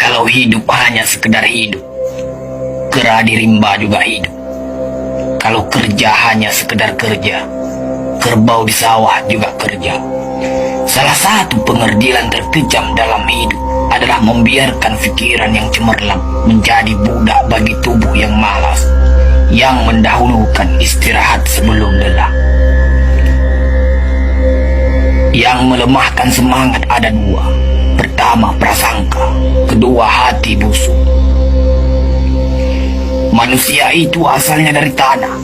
kalau hidup hanya sekedar hidup, kera di rimba juga hidup. Kalau kerja hanya sekedar kerja, kerbau di sawah juga kerja. Salah satu pengerdilan terkejam dalam hidup adalah membiarkan pikiran yang cemerlang menjadi budak bagi tubuh yang malas, yang mendahulukan istirahat sebelum lelah. Yang melemahkan semangat ada dua. Pertama, prasangka. Kedua, hati busuk. Manusia itu asalnya dari tanah,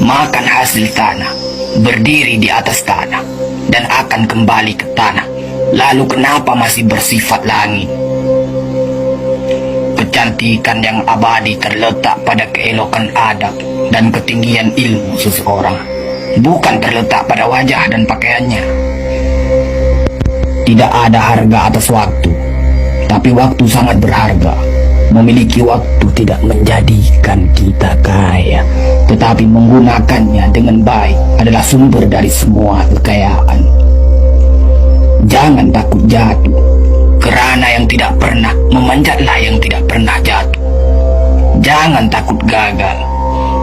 makan hasil tanah, berdiri di atas tanah, dan akan kembali ke tanah. Lalu kenapa masih bersifat langit? Kecantikan yang abadi terletak pada keelokan adab dan ketinggian ilmu seseorang, bukan terletak pada wajah dan pakaiannya. Tidak ada harga atas waktu, tapi waktu sangat berharga. Memiliki waktu tidak menjadikan kita kaya, tetapi menggunakannya dengan baik adalah sumber dari semua kekayaan. Jangan takut jatuh, kerana yang tidak pernah memanjatlah yang tidak pernah jatuh. Jangan takut gagal,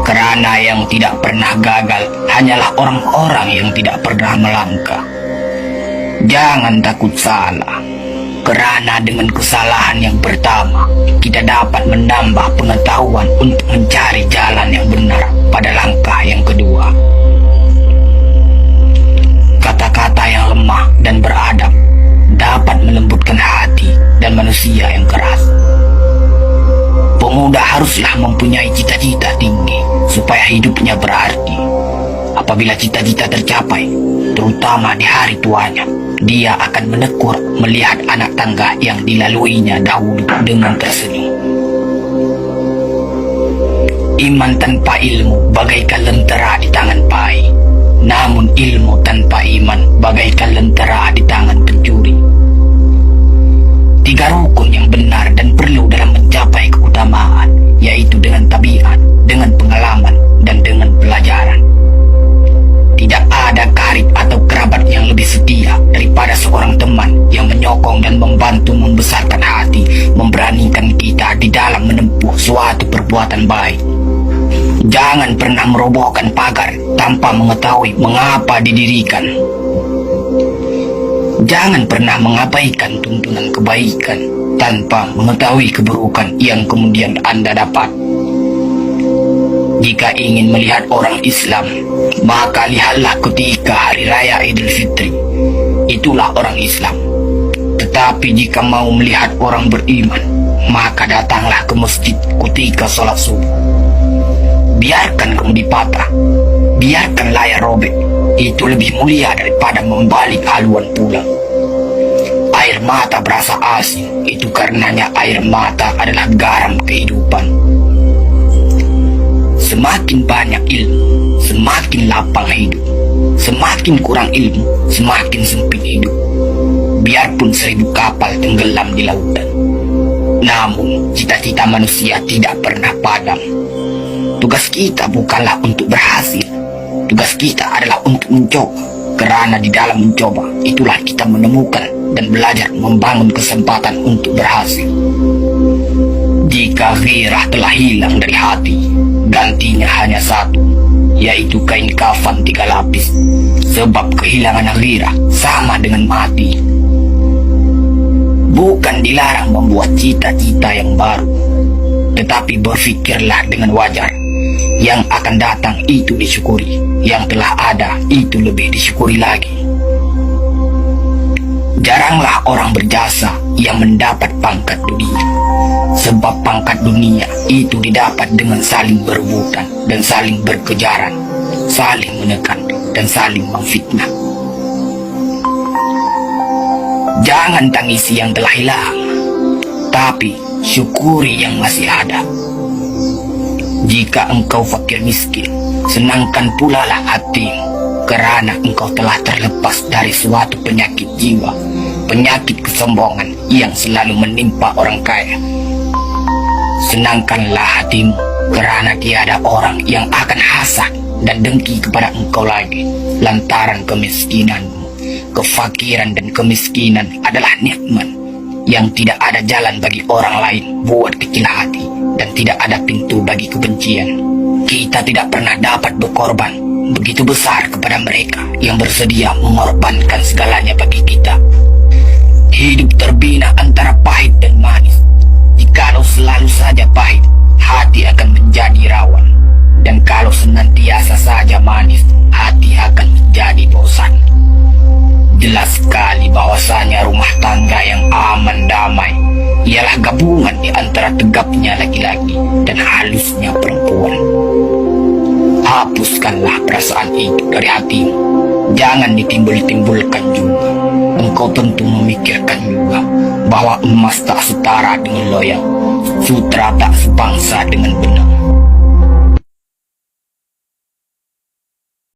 kerana yang tidak pernah gagal hanyalah orang-orang yang tidak pernah melangkah. Jangan takut salah, kerana dengan kesalahan yang pertama, kita dapat menambah pengetahuan untuk mencari jalan yang benar pada langkah yang kedua. Kata-kata yang lemah dan beradab dapat melembutkan hati dan manusia yang keras. Pemuda haruslah mempunyai cita-cita tinggi supaya hidupnya berarti. Apabila cita-cita tercapai, terutama di hari tuanya, dia akan menekur melihat anak tangga yang dilaluinya dahulu dengan tersenyum. Iman tanpa ilmu bagaikan lentera di tangan pai, namun ilmu tanpa iman bagaikan lentera di tangan pencuri. Tiga rukun yang benar dan perlu dalam mencapai keutamaan, yaitu dengan tabiat, dengan pengalaman, dan dengan pelajaran. Tidak ada karib atau kerabat yang lebih setia daripada seorang teman yang menyokong dan membantu membesarkan hati, memberanikan kita di dalam menempuh suatu perbuatan baik. Jangan pernah merobohkan pagar tanpa mengetahui mengapa didirikan. Jangan pernah mengabaikan tuntunan kebaikan tanpa mengetahui keburukan yang kemudian Anda dapat. Jika ingin melihat orang Islam, maka lihatlah ketika hari raya Idul Fitri. Itulah orang Islam. Tetapi jika mau melihat orang beriman, maka datanglah ke masjid ketika sholat subuh. Biarkan kemudi patah, biarkan layar robek. Itu lebih mulia daripada membalik haluan pulang. Air mata berasa asin, itu karenanya air mata adalah garam kehidupan. Semakin banyak ilmu, semakin lapang hidup. Semakin kurang ilmu, semakin sempit hidup. Biarpun 1000 kapal tenggelam di lautan, namun cita-cita manusia tidak pernah padam. Tugas kita bukanlah untuk berhasil, tugas kita adalah untuk mencoba. Kerana di dalam mencoba, itulah kita menemukan dan belajar membangun kesempatan untuk berhasil. Jika ghirah telah hilang dari hati, gantinya hanya satu, yaitu kain kafan 3 lapis. Sebab kehilangan ghirah sama dengan mati. Bukan dilarang membuat cita-cita yang baru, tetapi berfikirlah dengan wajar. Yang akan datang itu disyukuri, yang telah ada itu lebih disyukuri lagi. Jaranglah orang berjasa yang mendapat pangkat dunia, sebab pangkat dunia itu didapat dengan saling berebutan dan saling berkejaran, saling menekan dan saling memfitnah. Jangan tangisi yang telah hilang, tapi syukuri yang masih ada. Jika engkau fakir miskin, senangkan pula lah hatimu, kerana engkau telah terlepas dari suatu penyakit jiwa, penyakit kesombongan yang selalu menimpa orang kaya. Senangkanlah hatimu, kerana tiada orang yang akan hasad dan dengki kepada engkau lagi, lantaran kemiskinanmu. Kefakiran dan kemiskinan adalah nikmat, yang tidak ada jalan bagi orang lain buat kecil hati dan tidak ada pintu bagi kebencian. Kita tidak pernah dapat berkorban begitu besar kepada mereka yang bersedia mengorbankan segalanya bagi kita. Hidup terbina antara pahit dan manis. Jikalau selalu saja pahit, hati akan menjadi rawan. Dan kalau senantiasa saja manis, hati akan menjadi bosan. Jelas sekali bahwasanya rumah tangga yang aman damai ialah gabungan di antara tegapnya laki-laki dan halusnya perempuan. Hapuskanlah perasaan itu dari hatimu. Jangan ditimbul-timbulkan juga. Engkau tentu memikirkan juga bahwa emas tak setara dengan loyang, sutra tak sebangsa dengan benang.